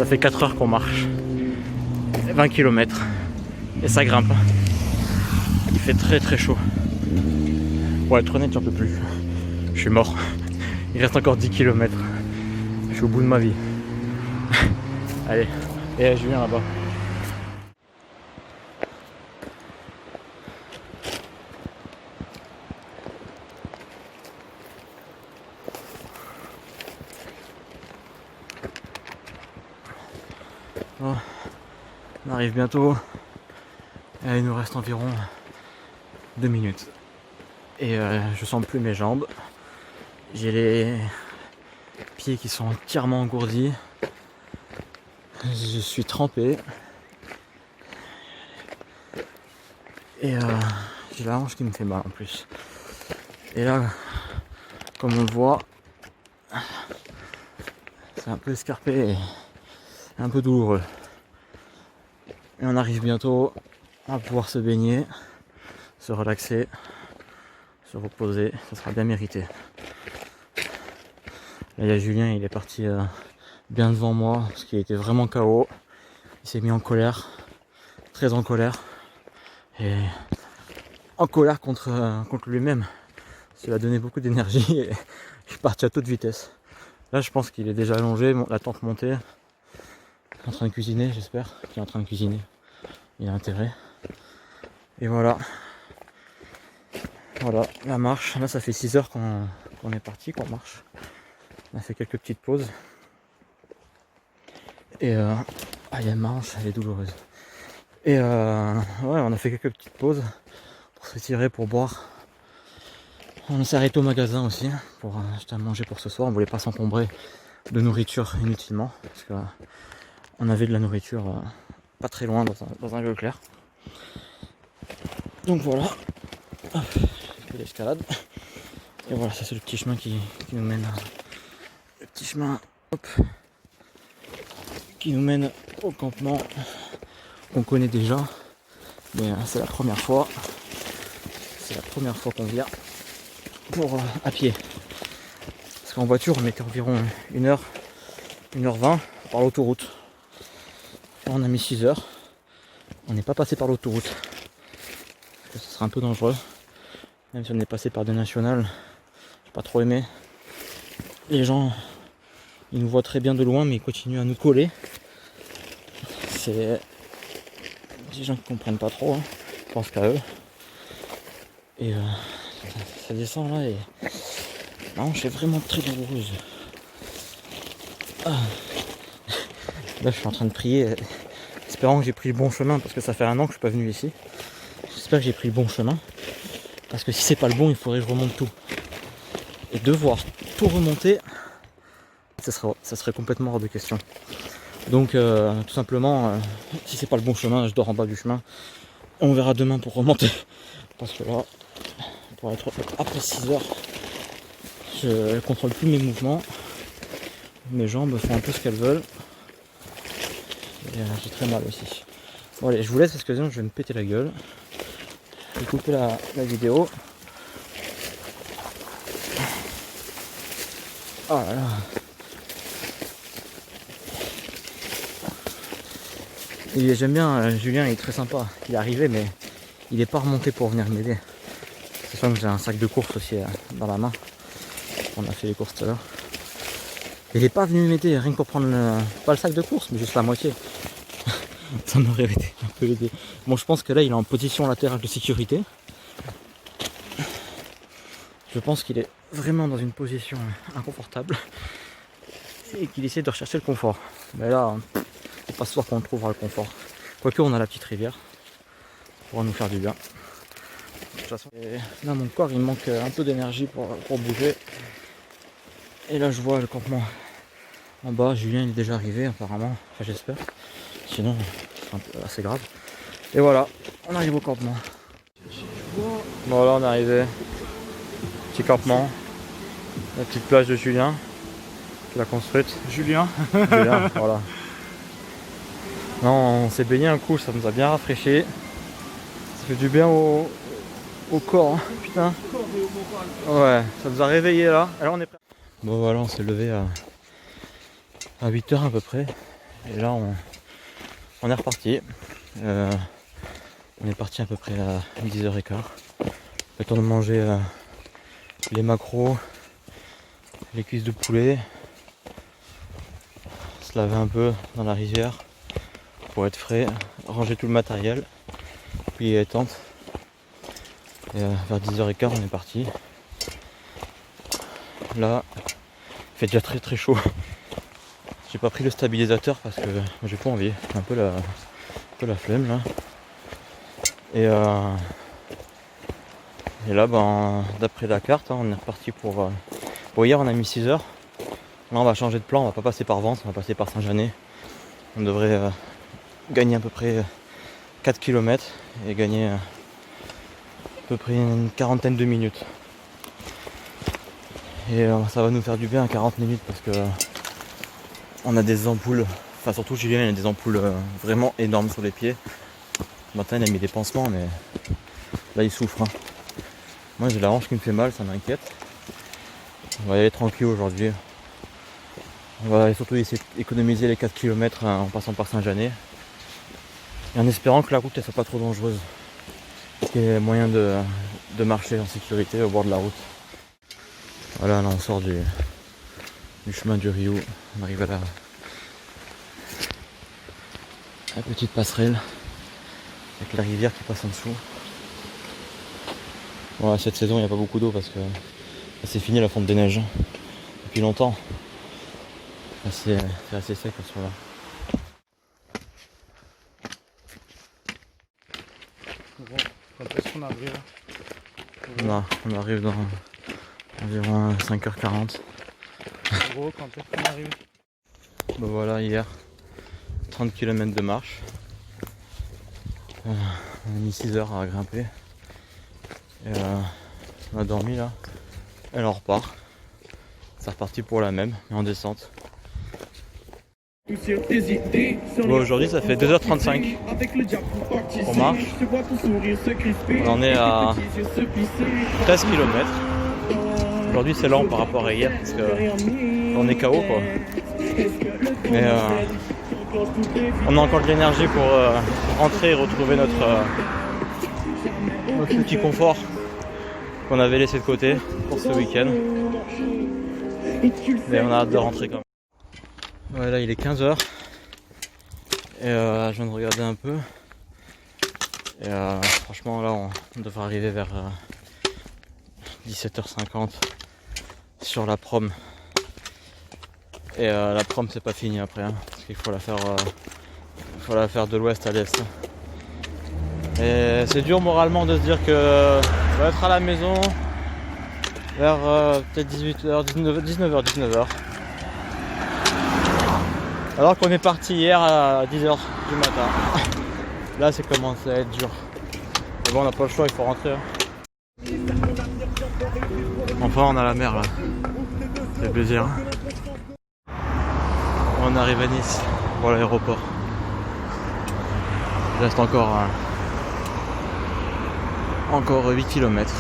Ça fait 4 heures qu'on marche. 20 km. Et ça grimpe. Il fait très très chaud. Pour être honnête, j'en peux plus. Je suis mort. Il reste encore 10 km. Je suis au bout de ma vie. Allez, et Julien là-bas. Bon, on arrive bientôt. Et il nous reste environ 2 minutes. Et je sens plus mes jambes. J'ai les pieds qui sont entièrement engourdis. Je suis trempé. Et j'ai la hanche qui me fait mal en plus. Et là, comme on le voit, c'est un peu escarpé et un peu douloureux. Et on arrive bientôt à pouvoir se baigner, se relaxer, se reposer. Ça sera bien mérité. Là, il y a Julien, il est parti bien devant moi parce qu'il était vraiment KO. Il s'est mis en colère, très en colère. Et en colère contre lui-même. Ça lui a donné beaucoup d'énergie et je suis parti à toute vitesse. Là, je pense qu'il est déjà allongé, la tente montée, en train de cuisiner, j'espère qu'il est en train de cuisiner. Il a intérêt. Et voilà. Voilà, la marche. Là, ça fait 6 heures qu'on est parti, qu'on marche. On a fait quelques petites pauses. Et il y a une marche, elle est douloureuse. Et ouais, on a fait quelques petites pauses pour se tirer, pour boire. On s'est arrêté au magasin aussi pour acheter à manger pour ce soir. On voulait pas s'encombrer de nourriture inutilement parce que on avait de la nourriture pas très loin dans un Leclerc. Donc voilà, je fais l'escalade. Et voilà, ça c'est le petit chemin qui nous mène, le petit chemin, hop, qui nous mène au campement qu'on connaît déjà. Mais c'est la première fois. C'est la première fois qu'on vient pour à pied. Parce qu'en voiture on mettait environ 1h, 1h20 par l'autoroute. Là, on a mis 6 heures. On n'est pas passé par l'autoroute. Ce serait un peu dangereux. Même si on est passé par des nationales, j'ai pas trop aimé. Les gens, ils nous voient très bien de loin, mais ils continuent à nous coller. C'est des gens qui comprennent pas trop, hein. Je pense qu'à eux. Et ça descend là et la hanche est vraiment très douloureuse. Ah. Là je suis en train de prier, espérant que j'ai pris le bon chemin, parce que ça fait 1 an que je suis pas venu ici. J'espère que j'ai pris le bon chemin, parce que si c'est pas le bon, il faudrait que je remonte tout. Et devoir tout remonter, ça serait complètement hors de question. Donc tout simplement, si c'est pas le bon chemin, je dors en bas du chemin. On verra demain pour remonter. Parce que là, pour être après 6 heures, je contrôle plus mes mouvements. Mes jambes font un peu ce qu'elles veulent. Et j'ai très mal aussi. Bon allez, je vous laisse parce que sinon je vais me péter la gueule. Je vais couper la vidéo. Oh là là. Et j'aime bien, Julien il est très sympa. Il est arrivé mais il n'est pas remonté pour venir m'aider. C'est sûr que j'ai un sac de course aussi dans la main. On a fait les courses tout à l'heure. Il n'est pas venu m'aider, rien que pour prendre pas le sac de course, mais juste la moitié. Ça m'aurait été un peu aidé. Bon, je pense que là il est en position latérale de sécurité. Je pense qu'il est vraiment dans une position inconfortable et qu'il essaie de rechercher le confort. Mais là, c'est pas ce soir qu'on trouvera le confort. Quoique on a la petite rivière pour nous faire du bien. De toute façon, là mon corps il manque un peu d'énergie pour bouger. Et là je vois le campement en bas. Julien il est déjà arrivé apparemment, enfin j'espère. Sinon c'est assez grave. Et voilà, on arrive au campement. Voilà, on est arrivé. Petit campement. La petite plage de Julien qui l'a construite. Julien. Julien, voilà. Non, on s'est baigné un coup, ça nous a bien rafraîchi. Ça fait du bien au corps, hein. Putain. Ouais, ça nous a réveillé là. Alors on est prêt. Bon voilà, on s'est levé à 8 h à peu près. Et là on est reparti. On est parti à peu près à 10h15. Le temps de manger les maquereaux, les cuisses de poulet, se laver un peu dans la rivière pour être frais, ranger tout le matériel, puis les tentes. Et vers 10h15 on est parti. Là il fait déjà très très chaud. J'ai pas pris le stabilisateur parce que j'ai pas envie, j'ai un peu la flemme là. Et là ben, d'après la carte on est reparti pour hier on a mis 6 heures. Là on va changer de plan, on va pas passer par Vence, on va passer par Saint-Janet. On devrait gagner à peu près 4 km et gagner à peu près une quarantaine de minutes. Et ça va nous faire du bien à 40 minutes parce que on a des ampoules, enfin surtout Julien il a des ampoules vraiment énormes sur les pieds. Ce matin il a mis des pansements mais là il souffre. Moi j'ai la hanche qui me fait mal, ça m'inquiète. On va y aller tranquille aujourd'hui. On va surtout essayer d'économiser les 4 km en passant par Saint-Janet. Et en espérant que la route ne soit pas trop dangereuse. Qu'il y ait moyen de marcher en sécurité au bord de la route. Voilà, là on sort du chemin du Rio. On arrive à la petite passerelle avec la rivière qui passe en dessous. Bon, cette saison il n'y a pas beaucoup d'eau parce que c'est fini la fonte des neiges depuis longtemps. C'est assez sec à ce moment-là. Bon, quand est-ce qu'on arrive On arrive dans environ 5h40. Gros, quand est-ce qu'on arrive? Bon voilà, hier 30 km de marche. On a mis 6 heures à grimper. Et on a dormi là. Et on repart. C'est reparti pour la même, mais en descente. Bon, aujourd'hui ça fait 2h35 on marche. On en est à 13 km. Aujourd'hui c'est lent par rapport à hier parce que on est KO quoi. Mais on a encore de l'énergie pour rentrer et retrouver notre petit confort qu'on avait laissé de côté pour ce week-end. Mais on a hâte de rentrer quand même. Ouais, là il est 15h et je viens de regarder un peu et franchement là on devrait arriver vers 17h50 sur la prom et la prom c'est pas fini après hein, parce qu'il faut la faire de l'ouest à l'est et c'est dur moralement de se dire que on va être à la maison vers peut-être 18h, 19h alors qu'on est parti hier à 10h du matin. Là c'est commencé à être dur. Mais bon on n'a pas le choix, il faut rentrer. Enfin on a la mer là. Ça fait plaisir. On arrive à Nice pour l'aéroport. Il reste encore 8 km.